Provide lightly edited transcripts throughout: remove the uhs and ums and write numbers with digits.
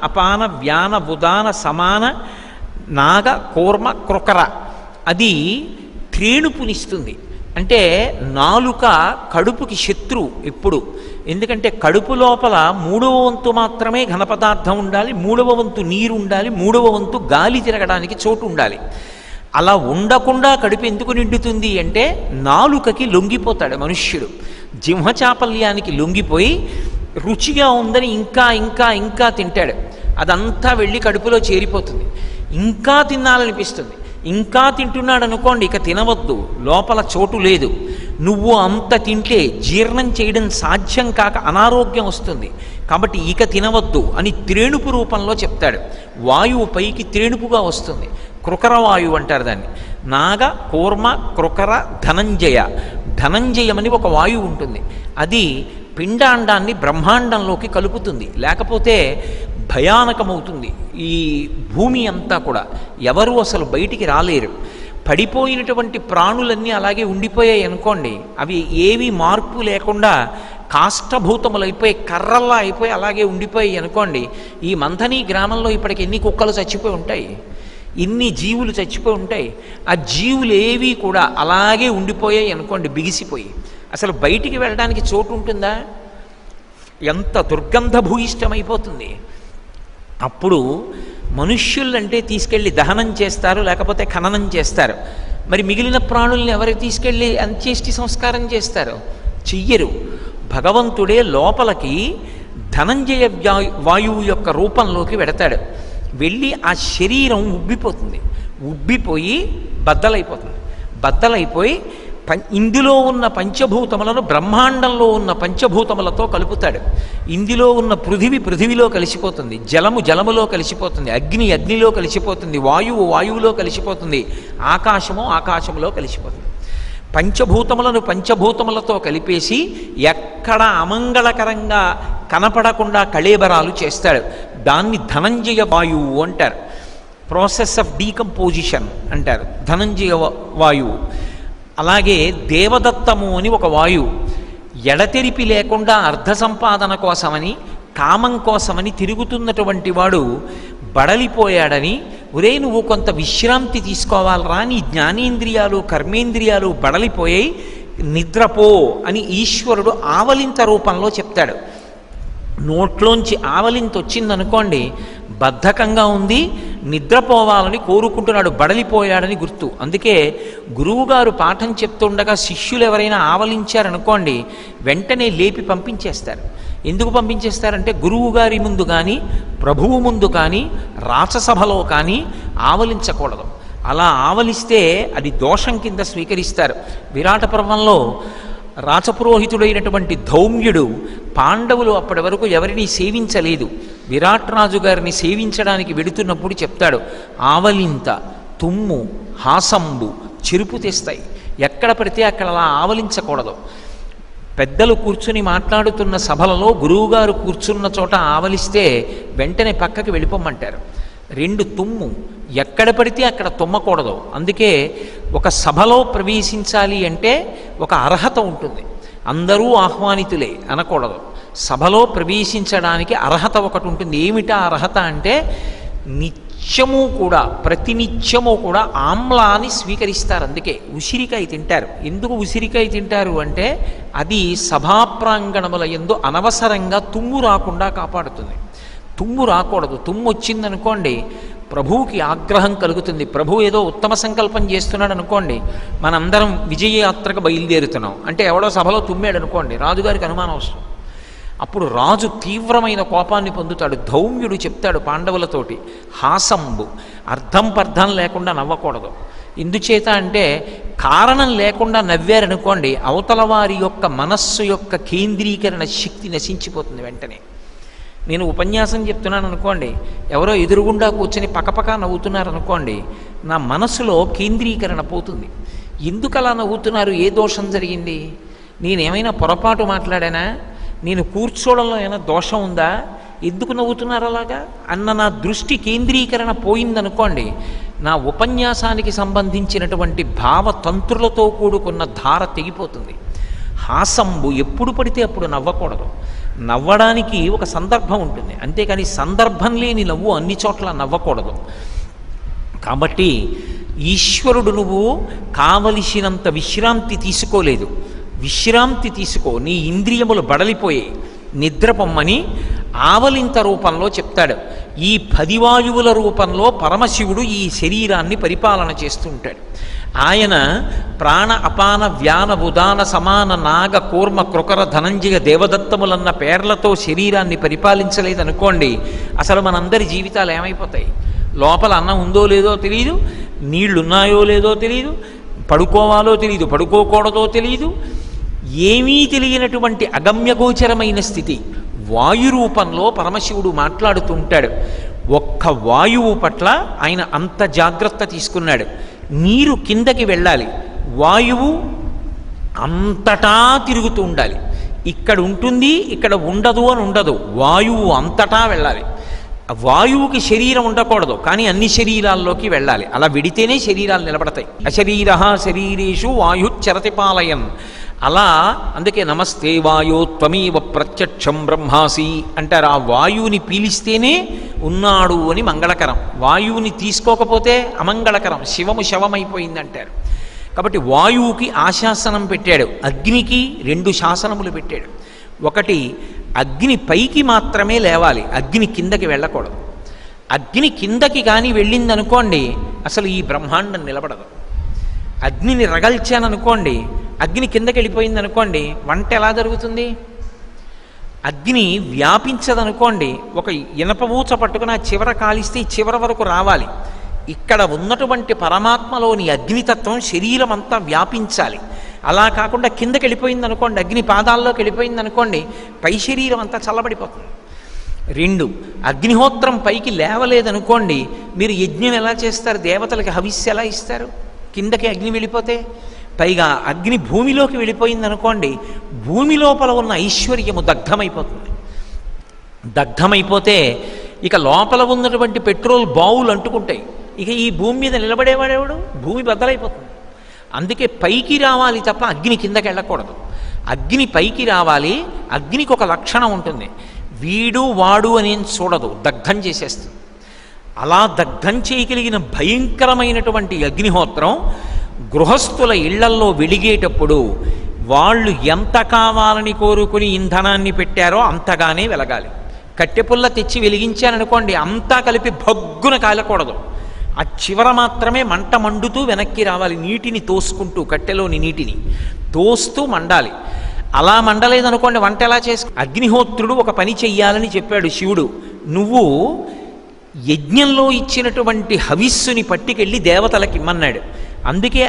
అపాన వ్యాన ఉదాన సమాన నాగ కూర్మ క్రొకర అది త్రేణుపునిస్తుంది. అంటే నాలుక కడుపుకి శత్రువు ఎప్పుడు. ఎందుకంటే కడుపు లోపల 3వ వంతు మాత్రమే ఘనపదార్థం ఉండాలి, 3వ వంతు నీరు ఉండాలి, 3వ వంతు గాలి తిరగడానికి చోటు ఉండాలి. అలా ఉండకుండా కడుపు ఎందుకు నిండుతుంది అంటే నాలుకకి లొంగిపోతాడు మనుష్యుడు. జిహ్వచాపల్యానికి లొంగిపోయి రుచిగా ఉందని ఇంకా ఇంకా ఇంకా తింటాడు. అదంతా వెళ్ళి కడుపులో చేరిపోతుంది. ఇంకా తినాలనిపిస్తుంది. ఇంకా తింటున్నాడు అనుకోండి, ఇక తినవద్దు, లోపల చోటు లేదు. నువ్వు అంత తింటే జీర్ణం చేయడం సాధ్యం కాక అనారోగ్యం వస్తుంది, కాబట్టి ఇక తినవద్దు అని త్రేణుపు రూపంలో చెప్తాడు. వాయువు పైకి త్రేణుపుగా వస్తుంది. క్రొకర వాయువు అంటారు దాన్ని. నాగ కూర్మ క్రొకర ధనంజయ. ధనంజయమని ఒక వాయువు ఉంటుంది. అది పిండాండాన్ని బ్రహ్మాండంలోకి కలుపుతుంది. లేకపోతే భయానకమవుతుంది ఈ భూమి అంతా కూడా. ఎవరు అసలు బయటికి రాలేరు. పడిపోయినటువంటి ప్రాణులన్నీ అలాగే ఉండిపోయాయి అనుకోండి, అవి ఏవి మార్పు లేకుండా కాష్టభూతములైపోయి కర్రల్లా అయిపోయి అలాగే ఉండిపోయాయి అనుకోండి. ఈ మంథని గ్రామంలో ఇప్పటికి ఎన్ని కుక్కలు చచ్చిపోయి ఉంటాయి, ఇన్ని జీవులు చచ్చిపోయి ఉంటాయి. ఆ జీవులు ఏవి కూడా అలాగే ఉండిపోయాయి అనుకోండి, బిగిసిపోయి. అసలు బయటికి వెళ్ళడానికి చోటు ఉంటుందా? ఎంత దుర్గంధభూయిష్టమైపోతుంది. అప్పుడు మనుష్యులంటే తీసుకెళ్ళి దహనం చేస్తారు, లేకపోతే ఖననం చేస్తారు. మరి మిగిలిన ప్రాణుల్ని ఎవరు తీసుకెళ్ళి అంత్యేష్టి సంస్కారం చేస్తారు? చెయ్యరు. భగవంతుడే లోపలికి ధనంజయ వాయువు యొక్క రూపంలోకి వెడతాడు. వెళ్ళి ఆ శరీరం ఉబ్బిపోతుంది. ఉబ్బిపోయి బద్దలైపోతుంది. బద్దలైపోయి ఇందులో ఉన్న పంచభూతములను బ్రహ్మాండంలో ఉన్న పంచభూతములతో కలుపుతాడు. ఇందులో ఉన్న పృథివి పృథివిలో కలిసిపోతుంది, జలము జలములో కలిసిపోతుంది, అగ్ని అగ్నిలో కలిసిపోతుంది, వాయువు వాయువులో కలిసిపోతుంది, ఆకాశము ఆకాశములో కలిసిపోతుంది. పంచభూతములను పంచభూతములతో కలిపేసి ఎక్కడ అమంగళకరంగా కనపడకుండా కళేబరాలు చేస్తాడు. దాన్ని ధనంజయ వాయువు అంటారు. ప్రాసెస్ ఆఫ్ డీకంపోజిషన్ అంటారు ధనంజయ వాయువు. అలాగే దేవదత్తము అని ఒక వాయువు. ఎడతెరిపి లేకుండా అర్ధ సంపాదన కోసమని కామం కోసమని తిరుగుతున్నటువంటి వాడు బడలిపోయాడని, ఒరే నువ్వు కొంత విశ్రాంతి తీసుకోవాలరా, నీ జ్ఞానేంద్రియాలు కర్మేంద్రియాలు బడలిపోయాయి, నిద్రపో అని ఈశ్వరుడు ఆవలింత రూపంలో చెప్తాడు. నోట్లోంచి ఆవలింత వచ్చిందనుకోండి, బద్ధకంగా ఉంది, నిద్రపోవాలని కోరుకుంటున్నాడు, బడలిపోయాడని గుర్తు. అందుకే గురువుగారు పాఠం చెప్తుండగా శిష్యులు ఎవరైనా ఆవలించారనుకోండి, వెంటనే లేపి పంపించేస్తారు. ఎందుకు పంపించేస్తారంటే గురువుగారి ముందు కానీ ప్రభువు ముందు కానీ రాచసభలో కానీ ఆవలించకూడదు. అలా ఆవలిస్తే అది దోషం కింద స్వీకరిస్తారు. విరాట పర్వంలో రాచపురోహితుడైనటువంటి ధౌమ్యుడు పాండవులు అప్పటి వరకు ఎవరిని సేవించలేదు. విరాట్ రాజు గారిని సేవించడానికి వెడుతున్నప్పుడు చెప్తాడు, ఆవలింత తుమ్ము హాసంబు చెరుపు తెస్తాయి, ఎక్కడ పడితే అక్కడ అలా ఆవలించకూడదు. పెద్దలు కూర్చుని మాట్లాడుతున్న సభలలో గురువుగారు కూర్చున్న చోట ఆవలిస్తే వెంటనే పక్కకి వెళ్ళిపోమంటారు. 2 తుమ్ము, ఎక్కడ పడితే అక్కడ తుమ్మకూడదు. అందుకే ఒక సభలో ప్రవేశించాలి అంటే ఒక అర్హత ఉంటుంది. అందరూ ఆహ్వానితులే అనకూడదు. సభలో ప్రవేశించడానికి అర్హత ఒకటి ఉంటుంది. ఏమిటా అర్హత అంటే నిత్యము కూడా ప్రతినిత్యము కూడా ఆమ్లాన్ని స్వీకరిస్తారు. అందుకే ఉసిరికాయ తింటారు. ఎందుకు ఉసిరికాయ తింటారు అంటే అది సభాప్రాంగణముల యందు అనవసరంగా తుమ్ము రాకుండా కాపాడుతుంది. తుమ్ము రాకూడదు. తుమ్ము వచ్చిందనుకోండి ప్రభువుకి ఆగ్రహం కలుగుతుంది. ప్రభు ఏదో ఉత్తమ సంకల్పం చేస్తున్నాడు అనుకోండి, మనందరం విజయయాత్రకు బయలుదేరుతున్నాం అంటే ఎవడో సభలో తుమ్మాడు అనుకోండి, రాజుగారికి అనుమానం వస్తుంది. అప్పుడు రాజు తీవ్రమైన కోపాన్ని పొందుతాడు. ధౌమ్యుడు చెప్తాడు పాండవులతోటి, హాసంబు, అర్థం పర్థం లేకుండా నవ్వకూడదు. ఎందుచేత అంటే కారణం లేకుండా నవ్వారనుకోండి, అవతల వారి యొక్క మనస్సు యొక్క కేంద్రీకరణ శక్తి నశించిపోతుంది వెంటనే. నేను ఉపన్యాసం చెప్తున్నాను అనుకోండి, ఎవరో ఎదురుగుండా కూర్చొని పకపక నవ్వుతున్నారు అనుకోండి, నా మనసులో కేంద్రీకరణ పోతుంది. ఎందుకు అలా నవ్వుతున్నారు? ఏ దోషం జరిగింది? నేనేమైనా పొరపాటు మాట్లాడానా? నేను కూర్చోవడంలో ఏమైనా దోషం ఉందా? ఎందుకు నవ్వుతున్నారు అలాగా అన్న నా దృష్టి కేంద్రీకరణ పోయిందనుకోండి, నా ఉపన్యాసానికి సంబంధించినటువంటి భావతంత్రులతో కూడుకున్న ధార తెగిపోతుంది. హాసంబు, ఎప్పుడు పడితే అప్పుడు నవ్వకూడదు. నవ్వడానికి ఒక సందర్భం ఉంటుంది, అంతేకాని సందర్భం లేని నవ్వు అన్ని చోట్ల నవ్వకూడదు. కాబట్టి ఈశ్వరుడు నువ్వు కావలసినంత విశ్రాంతి తీసుకోలేదు, విశ్రాంతి తీసుకో, నీ ఇంద్రియములు బడలిపోయాయి, నిద్రపొమ్మని ఆవలింత రూపంలో చెప్తాడు. ఈ 10 వాయువుల రూపంలో పరమశివుడు ఈ శరీరాన్ని పరిపాలన చేస్తూ ఉంటాడు. ఆయన ప్రాణ అపాన వ్యాన ఉదాన సమాన నాగ కూర్మ కృకర ధనంజయ దేవదత్తములన్న పేర్లతో శరీరాన్ని పరిపాలించలేదనుకోండి, అసలు మనందరి జీవితాలు ఏమైపోతాయి? లోపల అన్నం ఉందో లేదో తెలియదు, నీళ్లున్నాయో లేదో తెలియదు, పడుకోవాలో తెలియదు, పడుకోకూడదో తెలియదు, ఏమీ తెలియనటువంటి అగమ్యగోచరమైన స్థితి. వాయు రూపంలో పరమశివుడు మాట్లాడుతుంటాడు. ఒక్క వాయువు పట్ల ఆయన అంత జాగ్రత్త తీసుకున్నాడు. నీరు కిందకి వెళ్ళాలి, వాయువు అంతటా తిరుగుతూ ఉండాలి. ఇక్కడ ఉంటుంది, ఇక్కడ ఉండదు అని ఉండదు, వాయువు అంతటా వెళ్ళాలి. వాయువుకి శరీరం ఉండకూడదు, కానీ అన్ని శరీరాల్లోకి వెళ్ళాలి. అలా విడితేనే శరీరాలు నిలబడతాయి. అశరీర శరీరేషు వాయుశ్చరతి పాలయన్. అలా అందుకే నమస్తే వాయో త్వమేవ ప్రత్యక్షం బ్రహ్మాసి అంటారు. ఆ వాయువుని పీలిస్తేనే ఉన్నాడు అని మంగళకరం, వాయువుని తీసుకోకపోతే అమంగళకరం, శివము శవమైపోయిందంటారు. కాబట్టి వాయువుకి ఆశాసనం పెట్టాడు, అగ్నికి 2 శాసనములు పెట్టాడు. ఒకటి, అగ్ని పైకి మాత్రమే లేవాలి, అగ్ని కిందకి వెళ్ళకూడదు. అగ్ని కిందకి కానీ వెళ్ళిందనుకోండి అసలు ఈ బ్రహ్మాండం నిలబడదు. అగ్నిని రగల్చాననుకోండి, అగ్ని కిందకి వెళ్ళిపోయింది అనుకోండి, వంట ఎలా జరుగుతుంది? అగ్ని వ్యాపించదనుకోండి, ఒక ఇనప ఊచ పట్టుకుని ఆ చివర కాలిస్తే చివర వరకు రావాలి. ఇక్కడ ఉన్నటువంటి పరమాత్మలోని అగ్నితత్వం శరీరం అంతా వ్యాపించాలి. అలా కాకుండా కిందకి వెళ్ళిపోయింది అనుకోండి, అగ్ని పాదాల్లోకి వెళ్ళిపోయింది అనుకోండి, పై శరీరం అంతా చల్లబడిపోతుంది. 2, అగ్నిహోత్రం పైకి లేవలేదనుకోండి, మీరు యజ్ఞం ఎలా చేస్తారు? దేవతలకి హవిస్సు ఎలా ఇస్తారు? కిందకి అగ్ని వెళ్ళిపోతే. పైగా అగ్ని భూమిలోకి వెళ్ళిపోయింది అనుకోండి, భూమి లోపల ఉన్న ఐశ్వర్యము దగ్ధమైపోతుంది. దగ్ధమైపోతే ఇక లోపల ఉన్నటువంటి పెట్రోల్ బావులు అంటుకుంటాయి. ఇక ఈ భూమి మీద నిలబడేవాడేవాడు? భూమి బద్దలైపోతుంది. అందుకే పైకి రావాలి తప్ప అగ్ని కిందకి వెళ్ళకూడదు. అగ్ని పైకి రావాలి. అగ్నికి ఒక లక్షణం ఉంటుంది, వీడు వాడు అనేం చూడదు, దగ్ధం చేసేస్తుంది. అలా దగ్ధం చేయగలిగిన భయంకరమైనటువంటి అగ్నిహోత్రం గృహస్థుల ఇళ్లల్లో వెలిగేటప్పుడు వాళ్ళు ఎంత కావాలని కోరుకుని ఇంధనాన్ని పెట్టారో అంతగానే వెలగాలి. కట్టెపుల్ల తెచ్చి వెలిగించాననుకోండి, అంతా కలిపి భగ్గున కాలకూడదు. ఆ చివర మాత్రమే మంట మండుతూ వెనక్కి రావాలి, నీటిని తోసుకుంటూ, కట్టెలోని నీటిని తోస్తూ మండాలి. అలా మండలేదనుకోండి వంట ఎలా చేసుకో. అగ్నిహోత్రుడు ఒక పని చెయ్యాలని చెప్పాడు శివుడు, నువ్వు యజ్ఞంలో ఇచ్చినటువంటి హవిస్సుని పట్టుకెళ్ళి దేవతలకి ఇమ్మన్నాడు. అందుకే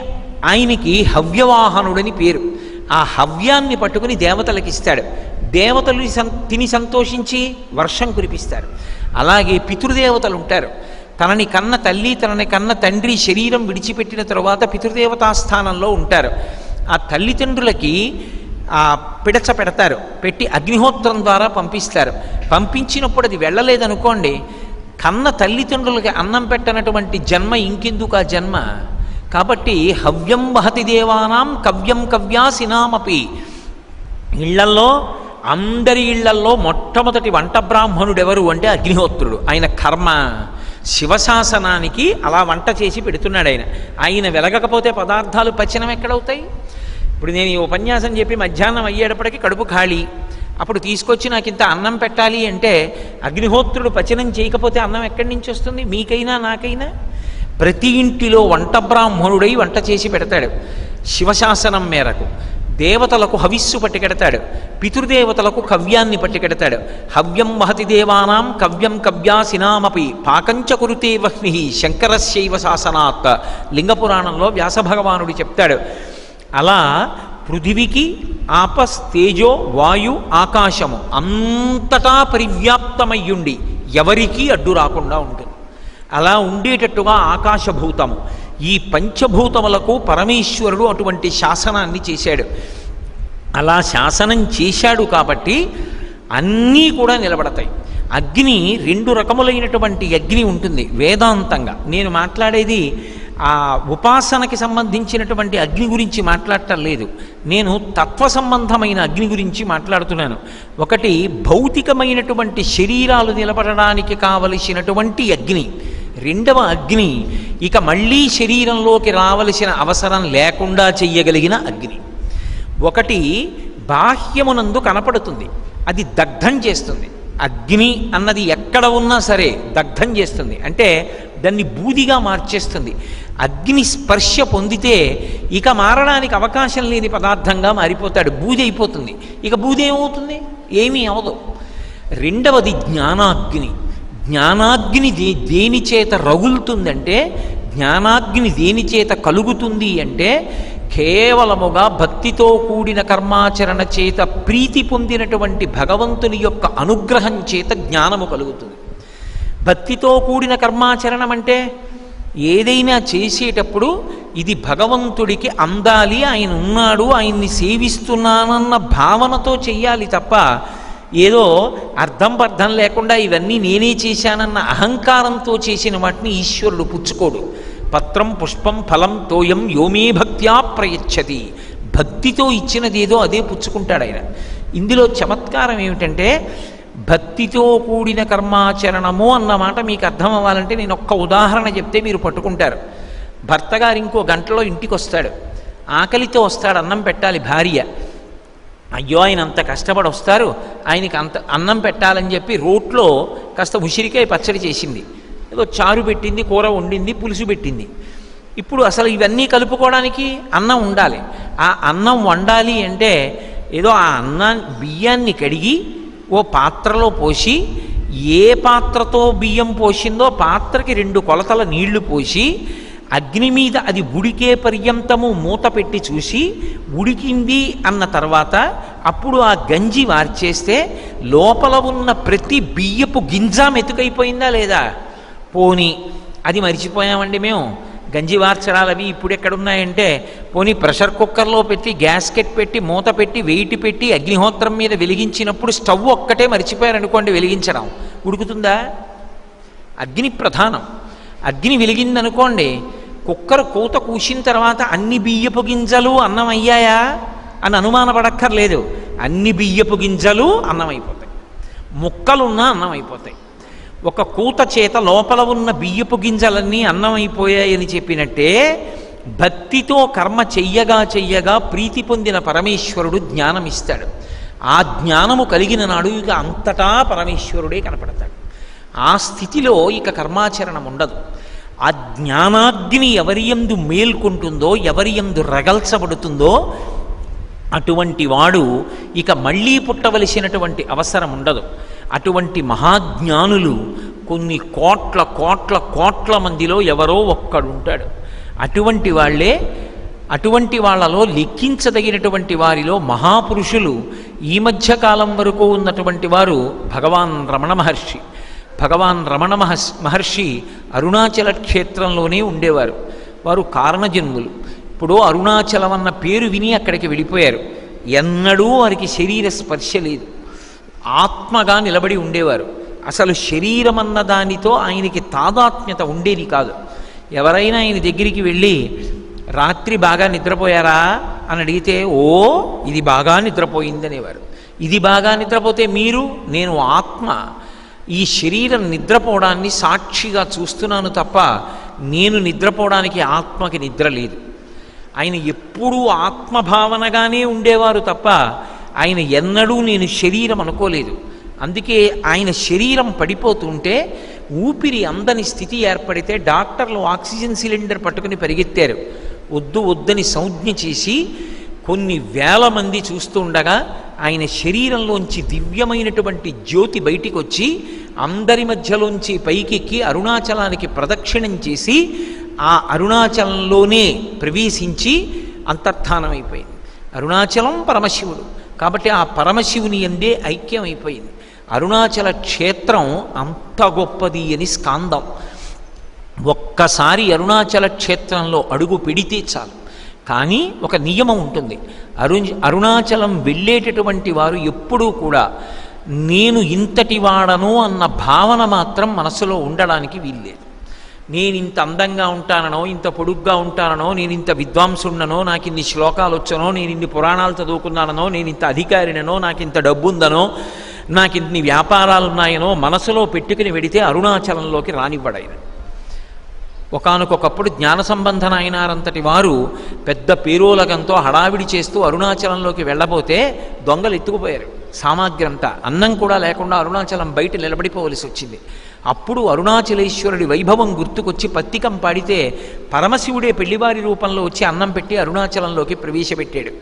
ఆయనకి హవ్యవాహనుడని పేరు. ఆ హవ్యాన్ని పట్టుకుని దేవతలకి ఇస్తాడు. దేవతలు తిని సంతోషించి వర్షం కురిపిస్తారు. అలాగే పితృదేవతలు ఉంటారు. తనని కన్న తల్లి, తనని కన్న తండ్రి శరీరం విడిచిపెట్టిన తరువాత పితృదేవతాస్థానంలో ఉంటారు. ఆ తల్లిదండ్రులకి పిడచ పెడతారు, పెట్టి అగ్నిహోత్రం ద్వారా పంపిస్తారు. పంపించినప్పుడు అది వెళ్ళలేదనుకోండి, కన్న తల్లిదండ్రులకి అన్నం పెట్టనటువంటి జన్మ ఇంకెందుకు ఆ జన్మ? కాబట్టి హవ్యం వహతి దేవానాం కవ్యం కవ్యాసినామపి. ఇళ్లల్లో, అందరి ఇళ్లల్లో మొట్టమొదటి వంట బ్రాహ్మణుడు ఎవరు అంటే అగ్నిహోత్రుడు. ఆయన కర్మ శివశాసనానికి అలా వంట చేసి పెడుతున్నాడు. ఆయన వెలగకపోతే పదార్థాలు పచనం ఎక్కడవుతాయి? ఇప్పుడు నేను ఈ ఉపన్యాసం చెప్పి మధ్యాహ్నం అయ్యేటప్పటికీ కడుపు ఖాళీ, అప్పుడు తీసుకొచ్చి నాకు ఇంత అన్నం పెట్టాలి అంటే అగ్నిహోత్రుడు పచనం చేయకపోతే అన్నం ఎక్కడి నుంచి వస్తుంది? మీకైనా నాకైనా. ప్రతి ఇంటిలో వంట బ్రాహ్మణుడై వంట చేసి పెడతాడు శివశాసనం మేరకు. దేవతలకు హవిస్సు పట్టుకెడతాడు, పితృదేవతలకు కవ్యాన్ని పట్టుకెడతాడు. హవ్యం వహతి దేవానాం కవ్యం కవ్యాసినామపి పాకంచ కురుతే వహ్ని శంకరస్యైవ శాసనాత్. లింగపురాణంలో వ్యాసభగవానుడు చెప్తాడు. అలా పృథివికి ఆపస్, తేజో, వాయు, ఆకాశము అంతటా పరివ్యాప్తమయ్యుండి ఎవరికీ అడ్డు రాకుండా ఉంటుంది. అలా ఉండేటట్టుగా ఆకాశభూతము, ఈ పంచభూతములకు పరమేశ్వరుడు అటువంటి శాసనాన్ని చేశాడు. అలా శాసనం చేశాడు కాబట్టి అన్నీ కూడా నిలబడతాయి. అగ్ని 2 రకములైనటువంటి అగ్ని ఉంటుంది వేదాంతంగా. నేను మాట్లాడేది ఆ ఉపాసనకి సంబంధించినటువంటి అగ్ని గురించి మాట్లాడటం లేదు. నేను తత్వ సంబంధమైన అగ్ని గురించి మాట్లాడుతున్నాను. ఒకటి భౌతికమైనటువంటి శరీరాలు నిలబడడానికి కావలసినటువంటి అగ్ని. రెండవ అగ్ని ఇక మళ్ళీ శరీరంలోకి రావలసిన అవసరం లేకుండా చెయ్యగలిగిన అగ్ని. ఒకటి బాహ్యమునందు కనపడుతుంది, అది దగ్ధం చేస్తుంది. అగ్ని అన్నది ఎక్కడ ఉన్నా సరే దగ్ధం చేస్తుంది, అంటే దాన్ని బూదిగా మార్చేస్తుంది. అగ్ని స్పర్శ పొందితే ఇక మారడానికి అవకాశం లేని పదార్థంగా మారిపోతాడు, బూది అయిపోతుంది. ఇక బూది ఏమవుతుంది? ఏమీ అవదు. రెండవది జ్ఞానాగ్ని. జ్ఞానాగ్ని దేని చేత రగులుతుందంటే, జ్ఞానాగ్ని దేని చేత కలుగుతుంది అంటే, కేవలముగా భక్తితో కూడిన కర్మాచరణ చేత ప్రీతి పొందినటువంటి భగవంతుని యొక్క అనుగ్రహం చేత జ్ఞానము కలుగుతుంది. భక్తితో కూడిన కర్మాచరణం అంటే ఏదైనా చేసేటప్పుడు ఇది భగవంతుడికి అందాలి, ఆయన ఉన్నాడు, ఆయన్ని సేవిస్తున్నానన్న భావనతో చెయ్యాలి తప్ప ఏదో అర్థం పర్థం లేకుండా ఇవన్నీ నేనే చేశానన్న అహంకారంతో చేసిన వాటిని ఈశ్వరుడు పుచ్చుకోడు. పత్రం పుష్పం ఫలం తోయం యోమే భక్త్యా ప్రయచ్చతి. భక్తితో ఇచ్చినదేదో అదే పుచ్చుకుంటాడు ఆయన. ఇందులో చమత్కారం ఏమిటంటే, భక్తితో కూడిన కర్మాచరణము అన్నమాట మీకు అర్థం అవ్వాలంటే నేను ఒక్క ఉదాహరణ చెప్తే మీరు పట్టుకుంటారు. భర్త గారు ఇంకో గంటలో ఇంటికి వస్తాడు, ఆకలితో వస్తాడు, అన్నం పెట్టాలి భార్య. అయ్యో ఆయన అంత కష్టపడి వస్తారు, ఆయనకి అంత అన్నం పెట్టాలని చెప్పి రోట్లో కాస్త ఉసిరికాయ పచ్చడి చేసింది, ఏదో చారు పెట్టింది, కూర వండింది, పులుసు పెట్టింది. ఇప్పుడు అసలు ఇవన్నీ కలుపుకోవడానికి అన్నం ఉండాలి. ఆ అన్నం వండాలి అంటే ఏదో ఆ బియ్యాన్ని కడిగి ఓ పాత్రలో పోసి, ఏ పాత్రతో బియ్యం పోసిందో పాత్రకి 2 కొలతల నీళ్లు పోసి, అగ్ని మీద అది ఉడికే పర్యంతము మూత పెట్టి చూసి ఉడికింది అన్న తర్వాత అప్పుడు ఆ గంజి వార్చేస్తే లోపల ఉన్న ప్రతి బియ్యపు గింజ మెతుకైపోయిందా లేదా? పోనీ అది మరిచిపోయామండి మేము, గంజి వార్చడాలు అవి ఇప్పుడు ఎక్కడున్నాయంటే, పోనీ ప్రెషర్ కుక్కర్లో పెట్టి గ్యాస్కెట్ పెట్టి మూత పెట్టి వెయిట్ పెట్టి అగ్నిహోత్రం మీద వెలిగించినప్పుడు స్టవ్ ఒక్కటే మరిచిపోయారనుకోండి వెలిగించడం, ఉడుకుతుందా? అగ్ని ప్రధానం. అగ్ని వెలిగిందనుకోండి, కుక్కర్ కూత కూసిన తర్వాత అన్ని బియ్యపు గింజలు అన్నం అయ్యాయా అని అనుమానపడక్కర్లేదు. అన్ని బియ్యపు గింజలు అన్నం అయిపోతాయి, ముక్కలున్నా అన్నం అయిపోతాయి. ఒక కూత చేత లోపల ఉన్న బియ్యపు గింజలన్నీ అన్నం అయిపోయాయని చెప్పినట్టే, భక్తితో కర్మ చెయ్యగా ప్రీతి పొందిన పరమేశ్వరుడు జ్ఞానం ఇస్తాడు. ఆ జ్ఞానము కలిగిన నాడు ఇక అంతటా పరమేశ్వరుడే కనపడతాడు. ఆ స్థితిలో ఇక కర్మాచరణం ఉండదు. ఆ జ్ఞానాగ్ని ఎవరి యందు మేల్కొంటుందో, ఎవరి యందు రగల్చబడుతుందో అటువంటి వాడు ఇక మళ్ళీ పుట్టవలసినటువంటి అవసరం ఉండదు. అటువంటి మహాజ్ఞానులు కొన్ని కోట్ల కోట్ల కోట్ల మందిలో ఎవరో ఒక్కడుంటాడు. అటువంటి వాళ్ళే, అటువంటి వాళ్ళలో లెక్కించదగినటువంటి వారిలో మహాపురుషులు ఈ మధ్యకాలం వరకు ఉన్నటువంటి వారు భగవాన్ రమణ మహర్షి. భగవాన్ రమణ మహర్షి అరుణాచల క్షేత్రంలోనే ఉండేవారు. వారు కారణజన్ములు. ఇప్పుడు అరుణాచలం అన్న పేరు విని అక్కడికి వెళ్ళిపోయారు. ఎన్నడూ వారికి శరీర స్పర్శ లేదు, ఆత్మగా నిలబడి ఉండేవారు. అసలు శరీరం అన్న దానితో ఆయనకి తాదాత్మ్యత ఉండేది కాదు. ఎవరైనా ఆయన దగ్గరికి వెళ్ళి రాత్రి బాగా నిద్రపోయారా అని అడిగితే, ఓ ఇది బాగా నిద్రపోయిందనేవారు. ఇది బాగా నిద్రపోతే మీరు, నేను ఆత్మ, ఈ శరీరం నిద్రపోవడాన్ని సాక్షిగా చూస్తున్నాను తప్ప నేను నిద్రపోవడానికి ఆత్మకి నిద్ర లేదు. ఆయన ఎప్పుడూ ఆత్మభావనగానే ఉండేవారు తప్ప ఆయన ఎన్నడూ నేను శరీరం అనుకోలేదు. అందుకే ఆయన శరీరం పడిపోతుంటే ఊపిరి అందని స్థితి ఏర్పడితే డాక్టర్లు ఆక్సిజన్ సిలిండర్ పట్టుకుని పరిగెత్తారు. వద్దు వద్దని సంజ్ఞ చేసి కొన్ని వేల మంది చూస్తూ ఉండగా ఆయన శరీరంలోంచి దివ్యమైనటువంటి జ్యోతి బయటికి వచ్చి అందరి మధ్యలోంచి పైకెక్కి అరుణాచలానికి ప్రదక్షిణం చేసి ఆ అరుణాచలంలోనే ప్రవేశించి అంతర్ధానమైపోయింది. అరుణాచలం పరమశివుడు కాబట్టి ఆ పరమశివుని యందే ఐక్యమైపోయింది. అరుణాచల క్షేత్రం అంత గొప్పది అని స్కాందం. ఒక్కసారి అరుణాచల క్షేత్రంలో అడుగు పెడితే చాలు. కానీ ఒక నియమం ఉంటుంది. అరుణాచలం వెళ్ళేటటువంటి వారు ఎప్పుడూ కూడా నేను ఇంతటి వాడను అన్న భావన మాత్రం మనసులో ఉండడానికి వీల్లేదు. నేను ఇంత అందంగా ఉంటాననో, ఇంత పొడుగ్గా ఉంటాననో, నేను ఇంత విద్వాంసున్ననో, నాకు ఇన్ని శ్లోకాలు వచ్చనో, నేను ఇన్ని పురాణాలు చదువుకున్నానో, నేను ఇంత అధికారినో, నాకు ఇంత డబ్బుందనో, నాకు ఇన్ని వ్యాపారాలు ఉన్నాయనో మనసులో పెట్టుకుని వెడితే అరుణాచలంలోకి రానివ్వడాయన. ఒకానొకప్పుడు జ్ఞాన సంబంధన అయినారంతటి వారు పెద్ద పేరోలకంతో హడావిడి చేస్తూ అరుణాచలంలోకి వెళ్ళబోతే దొంగలు ఎత్తుకుపోయారు సామాగ్రి అంతా. అన్నం కూడా లేకుండా అరుణాచలం బయట నిలబడిపోవలసి వచ్చింది. అప్పుడు అరుణాచలేశ్వరుడి వైభవం గుర్తుకొచ్చి పత్తికం పాడితే పరమశివుడే పెళ్లివారి రూపంలో వచ్చి అన్నం పెట్టి అరుణాచలంలోకి ప్రవేశపెట్టాడు.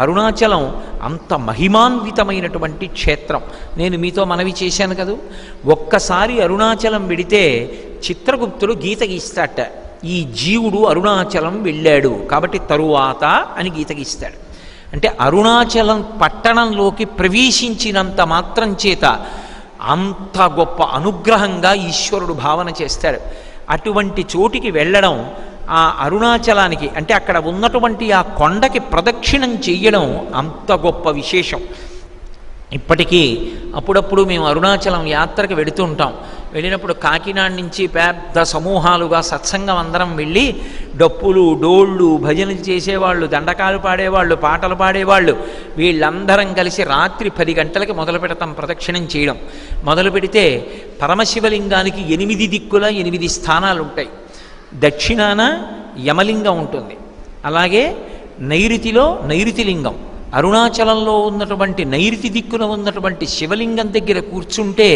అరుణాచలం అంత మహిమాన్వితమైనటువంటి క్షేత్రం. నేను మీతో మనవి చేశాను కదూ, ఒక్కసారి అరుణాచలం వెడితే చిత్రగుప్తుడు గీత గీస్తాట, ఈ జీవుడు అరుణాచలం వెళ్ళాడు కాబట్టి తరువాత అని గీత గీస్తాడు. అంటే అరుణాచలం పట్టణంలోకి ప్రవేశించినంత మాత్రం చేత అంత గొప్ప అనుగ్రహంగా ఈశ్వరుడు భావన చేస్తాడు. అటువంటి చోటికి వెళ్ళడం, ఆ అరుణాచలానికి అంటే అక్కడ ఉన్నటువంటి ఆ కొండకి ప్రదక్షిణం చెయ్యడం అంత గొప్ప విశేషం. ఇప్పటికీ అప్పుడప్పుడు మేము అరుణాచలం యాత్రకు వెడుతూ ఉంటాం. వెళ్ళినప్పుడు కాకినాడ నుంచి పెద్ద సమూహాలుగా సత్సంగం అందరం వెళ్ళి డప్పులు, డోళ్ళు, భజనలు చేసేవాళ్ళు, దండకాలు పాడేవాళ్ళు, పాటలు పాడేవాళ్ళు, వీళ్ళందరం కలిసి రాత్రి 10 గంటలకి మొదలు పెడతాం ప్రదక్షిణం చేయడం. మొదలు పెడితే పరమశివలింగానికి 8 దిక్కుల 8 స్థానాలు ఉంటాయి. దక్షిణాన యమలింగం ఉంటుంది, అలాగే నైరుతిలో నైరుతిలింగం. అరుణాచలంలో ఉన్నటువంటి నైరుతి దిక్కున ఉన్నటువంటి శివలింగం దగ్గర కూర్చుంటే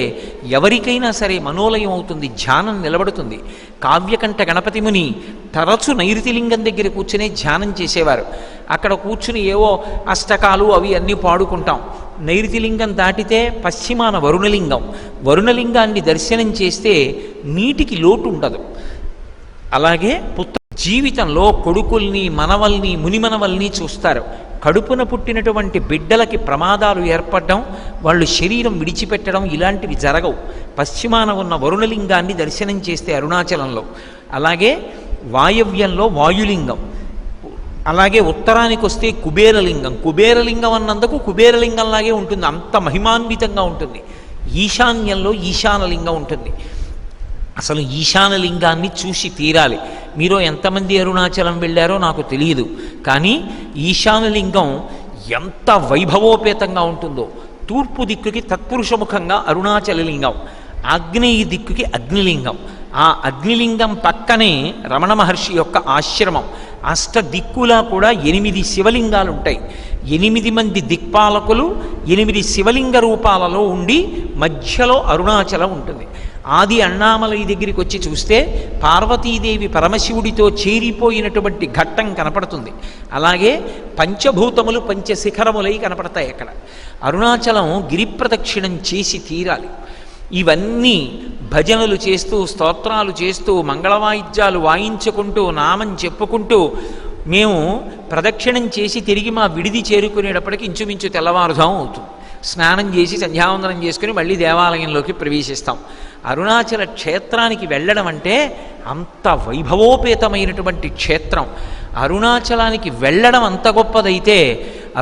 ఎవరికైనా సరే మనోలయం అవుతుంది, ధ్యానం నిలబడుతుంది. కావ్యకంఠ గణపతి ముని తరచు నైరుతిలింగం దగ్గర కూర్చునే ధ్యానం చేసేవారు. అక్కడ కూర్చుని ఏవో అష్టకాలు అవి అన్నీ పాడుకుంటాం. నైరుతిలింగం దాటితే పశ్చిమాన వరుణలింగం. వరుణలింగాన్ని దర్శనం చేస్తే నీటికి లోటు ఉండదు. అలాగే జీవితంలో కొడుకుల్ని, మనవల్ని, మునిమనవల్ని చూస్తారు. కడుపున పుట్టినటువంటి బిడ్డలకి ప్రమాదాలు ఏర్పడడం, వాళ్ళు శరీరం విడిచిపెట్టడం ఇలాంటివి జరగవు పశ్చిమాన ఉన్న వరుణలింగాన్ని దర్శనం చేస్తే అరుణాచలంలో. అలాగే వాయవ్యంలో వాయులింగం, అలాగే ఉత్తరానికి వస్తే కుబేరలింగం. కుబేరలింగం అన్నందుకు కుబేరలింగంలాగే ఉంటుంది, అంత మహిమాన్వితంగా ఉంటుంది. ఈశాన్యంలో ఈశానలింగం ఉంటుంది. అసలు ఈశానలింగాన్ని చూసి తీరాలి. మీరు ఎంతమంది అరుణాచలం వెళ్ళారో నాకు తెలియదు, కానీ ఈశానలింగం ఎంత వైభవోపేతంగా ఉంటుందో. తూర్పు దిక్కుకి తత్పురుషముఖంగా అరుణాచలలింగం, ఆగ్నేయ దిక్కుకి అగ్నిలింగం. ఆ అగ్నిలింగం పక్కనే రమణ మహర్షి యొక్క ఆశ్రమం. అష్ట దిక్కులా కూడా 8 శివలింగాలు ఉంటాయి. 8 మంది దిక్పాలకులు 8 శివలింగ రూపాలలో ఉండి మధ్యలో అరుణాచలం ఉంటుంది. ఆది అన్నామలై దగ్గరికి వచ్చి చూస్తే పార్వతీదేవి పరమశివుడితో చేరిపోయినటువంటి ఘట్టం కనపడుతుంది. అలాగే పంచభూతములు పంచశిఖరములై కనపడతాయి అక్కడ. అరుణాచలం గిరిప్రదక్షిణం చేసి తీరాలి. ఇవన్నీ భజనలు చేస్తూ, స్తోత్రాలు చేస్తూ, మంగళవాయిద్యాలు వాయించుకుంటూ, నామం చెప్పుకుంటూ మేము ప్రదక్షిణం చేసి తిరిగి మా విడిది చేరుకునేటప్పటికి ఇంచుమించు తెల్లవారుజాము అవుతుంది. స్నానం చేసి సంధ్యావందనం చేసుకుని మళ్ళీ దేవాలయంలోకి ప్రవేశిస్తాం. అరుణాచల క్షేత్రానికి వెళ్ళడం అంటే అంత వైభవోపేతమైనటువంటి క్షేత్రం. అరుణాచలానికి వెళ్ళడం అంత గొప్పదైతే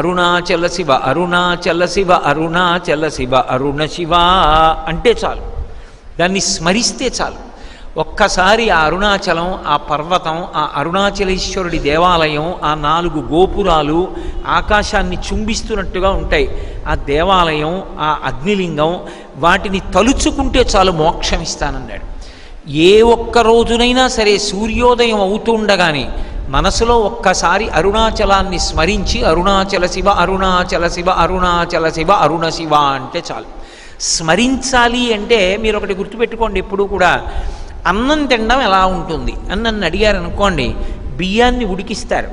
అరుణాచల శివ, అరుణాచల శివ, అరుణాచల శివ, అరుణ శివ అంటే చాలు, దాన్ని స్మరిస్తే చాలు. ఒక్కసారి ఆ అరుణాచలం, ఆ పర్వతం, ఆ అరుణాచలేశ్వరుడి దేవాలయం, ఆ 4 గోపురాలు ఆకాశాన్ని చుంబిస్తున్నట్టుగా ఉంటాయి. ఆ దేవాలయం, ఆ అగ్నిలింగం, వాటిని తలుచుకుంటే చాలు మోక్షం ఇస్తానన్నాడు. ఏ ఒక్క రోజునైనా సరే సూర్యోదయం అవుతుండగానే మనసులో ఒక్కసారి అరుణాచలాన్ని స్మరించి అరుణాచల శివ, అరుణాచల శివ, అరుణాచల శివ, అరుణ శివ అంటే చాలు. స్మరించాలి అంటే మీరు ఒకటి గుర్తుపెట్టుకోండి, ఎప్పుడు కూడా అన్నం తినడం ఎలా ఉంటుంది అని నన్ను అడిగారు అనుకోండి, బియ్యాన్ని ఉడికిస్తారు,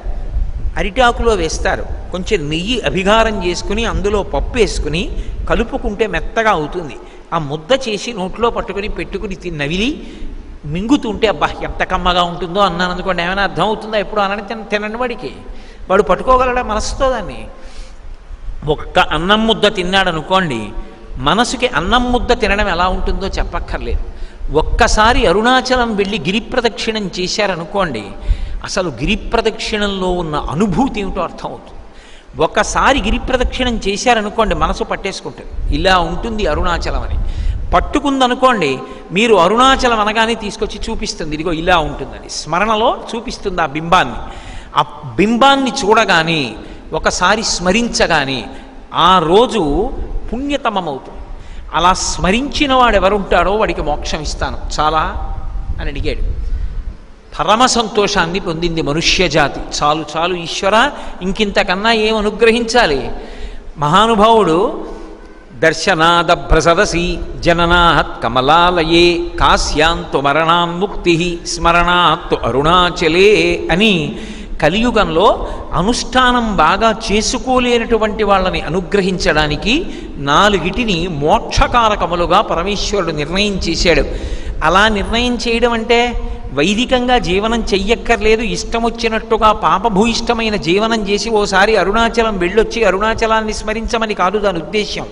అరిటాకులో వేస్తారు, కొంచెం నెయ్యి అభిగారం చేసుకుని అందులో పప్పు వేసుకుని కలుపుకుంటే మెత్తగా అవుతుంది. ఆ ముద్ద చేసి నోట్లో పట్టుకుని పెట్టుకుని నవిలి మింగుతుంటే అబ్బా ఎంత కమ్మగా ఉంటుందో అన్నాను అనుకోండి. ఏమైనా అర్థం అవుతుందా? ఎప్పుడు అనని తినని వాడికి వాడు పట్టుకోగలడా మనసుతో దాన్ని? ఒక్క అన్నం ముద్ద తిన్నాడు అనుకోండి, మనసుకి అన్నం ముద్ద తినడం ఎలా ఉంటుందో చెప్పక్కర్లేదు. ఒక్కసారి అరుణాచలం వెళ్ళి గిరిప్రదక్షిణం చేశారనుకోండి, అసలు గిరిప్రదక్షిణంలో ఉన్న అనుభూతి ఏమిటో అర్థమవుతుంది. ఒక్కసారి గిరిప్రదక్షిణం చేశారనుకోండి మనసు పట్టేసుకుంటుంది, ఇలా ఉంటుంది అరుణాచలం అని. పట్టుకుందనుకోండి, మీరు అరుణాచలం అనగానే తీసుకొచ్చి చూపిస్తుంది, ఇదిగో ఇలా ఉంటుందని స్మరణలో చూపిస్తుంది ఆ బింబాన్ని. ఆ బింబాన్ని చూడగానే ఒకసారి స్మరించగానే ఆ రోజు పుణ్యతమమవుతుంది. అలా స్మరించిన వాడు ఎవరుంటాడో వాడికి మోక్షం ఇస్తాను చాలా అని అడిగాడు. పరమ సంతోషాన్ని పొందింది మనుష్యజాతి. చాలు చాలు ఈశ్వర, ఇంకింతకన్నా ఏం అనుగ్రహించాలి. మహానుభావుడు దర్శనాదభ్రసదసి జననాత్ కమలాలయే కాశ్యాంతు మరణాన్ముక్తి స్మరణాత్తు అరుణాచలే అని కలియుగంలో అనుష్ఠానం బాగా చేసుకోలేనటువంటి వాళ్ళని అనుగ్రహించడానికి 4 మోక్షకారకములుగా పరమేశ్వరుడు నిర్ణయం చేశాడు. అలా నిర్ణయం చేయడం అంటే వైదికంగా జీవనం చెయ్యక్కర్లేదు, ఇష్టం వచ్చినట్టుగా పాపభూయిష్టమైన జీవనం చేసి ఓసారి అరుణాచలం వెళ్ళొచ్చి అరుణాచలాన్ని స్మరించమని కాదు దాని ఉద్దేశ్యం.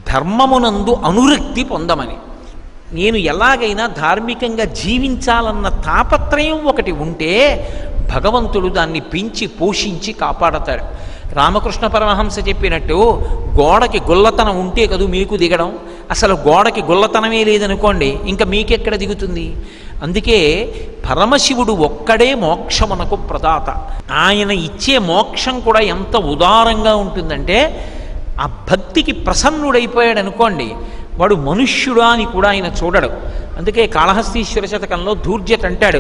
ధర్మమునందు అనురక్తి పొందమని. నేను ఎలాగైనా ధార్మికంగా జీవించాలన్న తాపత్రయం ఒకటి ఉంటే భగవంతుడు దాన్ని పెంచి పోషించి కాపాడతాడు. రామకృష్ణ పరమహంస చెప్పినట్టు గోడకి గొల్లతనం ఉంటే కదూ మీకు దిగడం. అసలు గోడకి గొల్లతనమే లేదనుకోండి, ఇంకా మీకెక్కడ దిగుతుంది? అందుకే పరమశివుడు ఒక్కడే మోక్షమునకు ప్రదాత. ఆయన ఇచ్చే మోక్షం కూడా ఎంత ఉదారంగా ఉంటుందంటే, ఆ భక్తికి ప్రసన్నుడైపోయాడు అనుకోండి, వాడు మనుష్యుడా అని కూడా ఆయన చూడడు. అందుకే కాళహస్తీశ్వర శతకంలో ధూర్జట్ అంటాడు,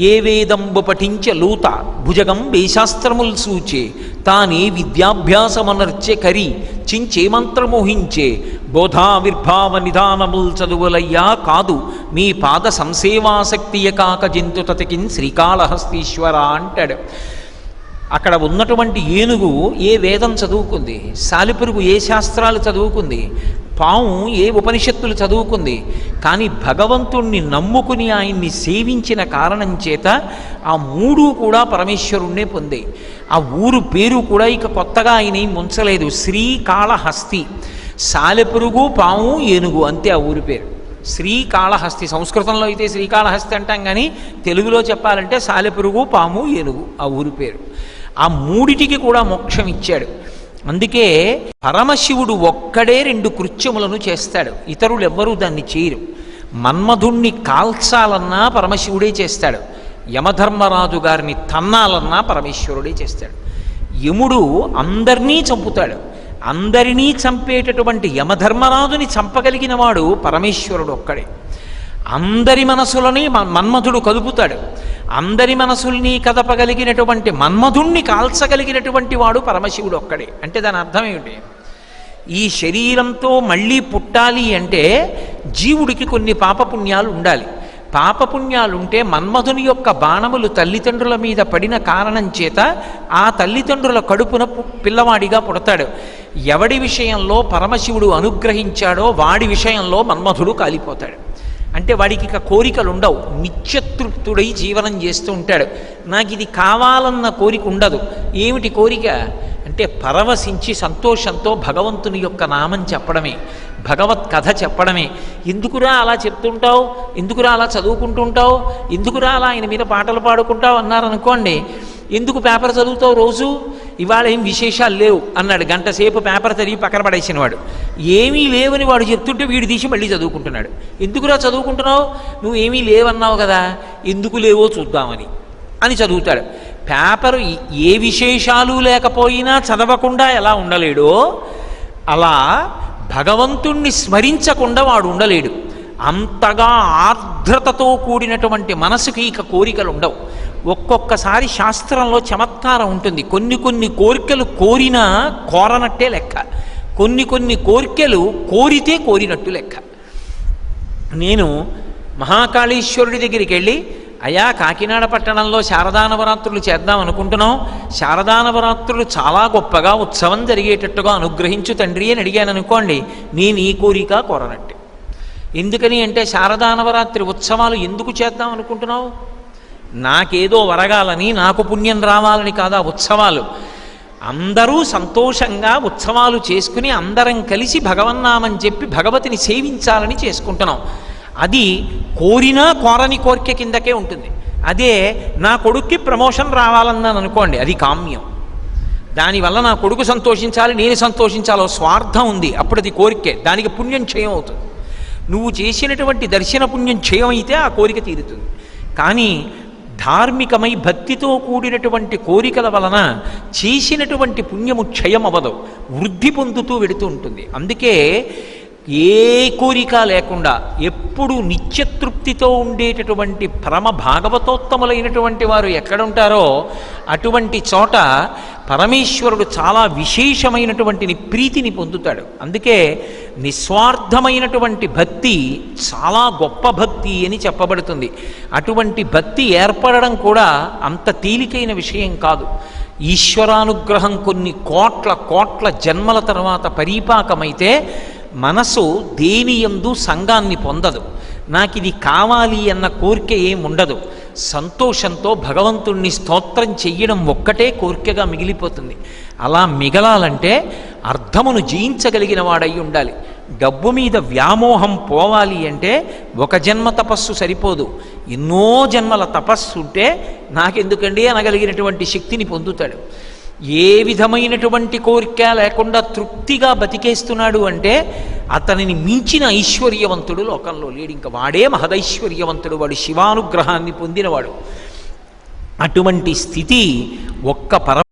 ఏ వేదంబు పఠించ లూత భుజగం వేశాస్త్రముల్ సూచే తానే విద్యాభ్యాసమనర్చె కరి చించే మంత్రమోహించే బోధావిర్భావ నిధానముల్ చదువులయ్యా కాదు మీ పాద సంసేవాసక్తియ కాక జంతు తతికిన్ శ్రీకాళహస్తీశ్వర అంటాడు. అక్కడ ఉన్నటువంటి ఏనుగు ఏ వేదం చదువుకుంది, సాలిపురుగు ఏ శాస్త్రాలు చదువుకుంది, పాము ఏ ఉపనిషత్తులు చదువుకుంది, కానీ భగవంతుణ్ణి నమ్ముకుని ఆయన్ని సేవించిన కారణం చేత ఆ 3 కూడా పరమేశ్వరుణ్ణే పొందే. ఆ ఊరు పేరు కూడా ఇక కొత్తగా ఆయన ఏం ఉంచలేదు, శ్రీకాళహస్తి. సాలెపురుగు, పాము, ఏనుగు అంతే ఆ ఊరి పేరు, శ్రీకాళహస్తి. సంస్కృతంలో అయితే శ్రీకాళహస్తి అంటాం, కానీ తెలుగులో చెప్పాలంటే సాలెపురుగు, పాము, ఏనుగు ఆ ఊరి పేరు. ఆ 3టికి కూడా మోక్షం ఇచ్చాడు. అందుకే పరమశివుడు ఒక్కడే 2 కృత్యములను చేస్తాడు, ఇతరులు ఎవ్వరూ దాన్ని చేయరు. మన్మధుణ్ణి కాల్చాలన్నా పరమశివుడే చేస్తాడు, యమధర్మరాజు గారిని తన్నాలన్నా పరమేశ్వరుడే చేస్తాడు. యముడు అందరినీ చంపుతాడు, అందరినీ చంపేటటువంటి యమధర్మరాజుని చంపగలిగిన వాడు పరమేశ్వరుడు ఒక్కడే. అందరి మనసులని మన్మధుడు కదుపుతాడు, అందరి మనసుల్ని కదపగలిగినటువంటి మన్మధుణ్ణి కాల్చగలిగినటువంటి వాడు పరమశివుడు ఒక్కడే. అంటే దాని అర్థం ఏమిటి? ఈ శరీరంతో మళ్ళీ పుట్టాలి అంటే జీవుడికి కొన్ని పాపపుణ్యాలు ఉండాలి. పాపపుణ్యాలుంటే మన్మధుని యొక్క బాణములు తల్లిదండ్రుల మీద పడిన కారణం చేత ఆ తల్లిదండ్రుల కడుపున పిల్లవాడిగా పుడతాడు. ఎవడి విషయంలో పరమశివుడు అనుగ్రహించాడో వాడి విషయంలో మన్మధుడు కాలిపోతాడు. అంటే వాడికి ఇక కోరికలు ఉండవు, నిత్యతృప్తుడై జీవనం చేస్తూ ఉంటాడు. నాకు ఇది కావాలన్న కోరిక ఉండదు. ఏమిటి కోరిక అంటే పరవశించి సంతోషంతో భగవంతుని యొక్క నామం చెప్పడమే, భగవత్ కథ చెప్పడమే. ఎందుకురా అలా చెప్తుంటావు, ఎందుకురా అలా చదువుకుంటుంటావు, ఎందుకురా అలా ఆయన మీద పాటలు పాడుకుంటావు అన్నారనుకోండి, ఎందుకు పేపర్ చదువుతావు రోజు, ఇవాళ ఏం విశేషాలు లేవు అన్నాడు. గంట సేపు పేపర్ చదివి పక్కన పడేసిన వాడు, ఏమీ లేవని వాడు చెప్తుంటే వీడు తీసి మళ్ళీ చదువుకుంటున్నాడు. ఎందుకురా చదువుకుంటున్నావు, నువ్వు ఏమీ లేవన్నావు కదా, ఎందుకు లేవో చూద్దామని అని చదువుతాడు. పేపరు ఏ విశేషాలు లేకపోయినా చదవకుండా ఎలా ఉండలేడో అలా భగవంతుణ్ణి స్మరించకుండా వాడు ఉండలేడు. అంతగా ఆర్ద్రతతో కూడినటువంటి మనసుకి ఇక కోరికలు ఉండవు. ఒక్కొక్కసారి శాస్త్రంలో చమత్కారం ఉంటుంది. కొన్ని కోరికలు కోరినా కోరనట్టే లెక్క, కొన్ని కోరికలు కోరితే కోరినట్టు లెక్క. నేను మహాకాళేశ్వరుడి దగ్గరికి వెళ్ళి, అయ్యా కాకినాడ పట్టణంలో శారదానవరాత్రులు చేద్దాం అనుకుంటున్నాం, శారదానవరాత్రులు చాలా గొప్పగా ఉత్సవం జరిగేటట్టుగా అనుగ్రహించు తండ్రి అని అడిగాను అనుకోండి, నేను ఈ కోరిక కోరనట్టే. ఎందుకని అంటే శారదానవరాత్రి ఉత్సవాలు ఎందుకు చేద్దాం అనుకుంటున్నావు? నాకేదో వరగాలని, నాకు పుణ్యం రావాలని కాదా ఉత్సవాలు. అందరూ సంతోషంగా ఉత్సవాలు చేసుకుని అందరం కలిసి భగవన్నామం చెప్పి భగవతిని సేవించాలని చేసుకుంటున్నాం. అది కోరినా కోరని కోరిక కిందకే ఉంటుంది. అదే నా కొడుక్కి ప్రమోషన్ రావాలన్నాను అనుకోండి, అది కామ్యం. దానివల్ల నా కొడుకు సంతోషించాలి, నేను సంతోషించాలో స్వార్థం ఉంది, అప్పుడు అది కోరికే, దానికి పుణ్యం క్షయం అవుతుంది. నువ్వు చేసినటువంటి దర్శన పుణ్యం క్షయమైతే ఆ కోరిక తీరుతుంది. కానీ ధార్మికమై భక్తితో కూడినటువంటి కోరికల వలన చేసినటువంటి పుణ్యము క్షయం అవ్వదు, వృద్ధి పొందుతూ వెడుతూ ఉంటుంది. అందుకే ఏ కోరిక లేకుండా ఎప్పుడు నిత్యతృప్తితో ఉండేటటువంటి పరమ భాగవతోత్తములైనటువంటి వారు ఎక్కడుంటారో అటువంటి చోట పరమేశ్వరుడు చాలా విశేషమైనటువంటి ప్రీతిని పొందుతాడు. అందుకే నిస్వార్థమైనటువంటి భక్తి చాలా గొప్ప భక్తి అని చెప్పబడుతుంది. అటువంటి భక్తి ఏర్పడడం కూడా అంత తేలికైన విషయం కాదు. ఈశ్వరానుగ్రహం కొన్ని కోట్ల కోట్ల జన్మల తర్వాత పరిపాకమైతే మనసు దేనియందు సంఘాన్ని పొందదు. నాకు ఇది కావాలి అన్న కోరిక ఏముండదు. సంతోషంతో భగవంతుణ్ణి స్తోత్రం చెయ్యడం ఒక్కటే కోరికగా మిగిలిపోతుంది. అలా మిగలాలంటే అర్థమును జయించగలిగిన వాడై ఉండాలి. డబ్బు మీద వ్యామోహం పోవాలి అంటే ఒక జన్మ తపస్సు సరిపోదు, ఎన్నో జన్మల తపస్సు ఉంటే నాకెందుకండి అనగలిగినటువంటి శక్తిని పొందుతాడు. ఏ విధమైనటువంటి కోరిక లేకుండా తృప్తిగా బతికేస్తున్నాడు అంటే అతనిని మించిన ఐశ్వర్యవంతుడు లోకంలో లేడు. ఇంకా వాడే మహదైశ్వర్యవంతుడు, వాడు శివానుగ్రహాన్ని పొందినవాడు. అటువంటి స్థితి ఒక్క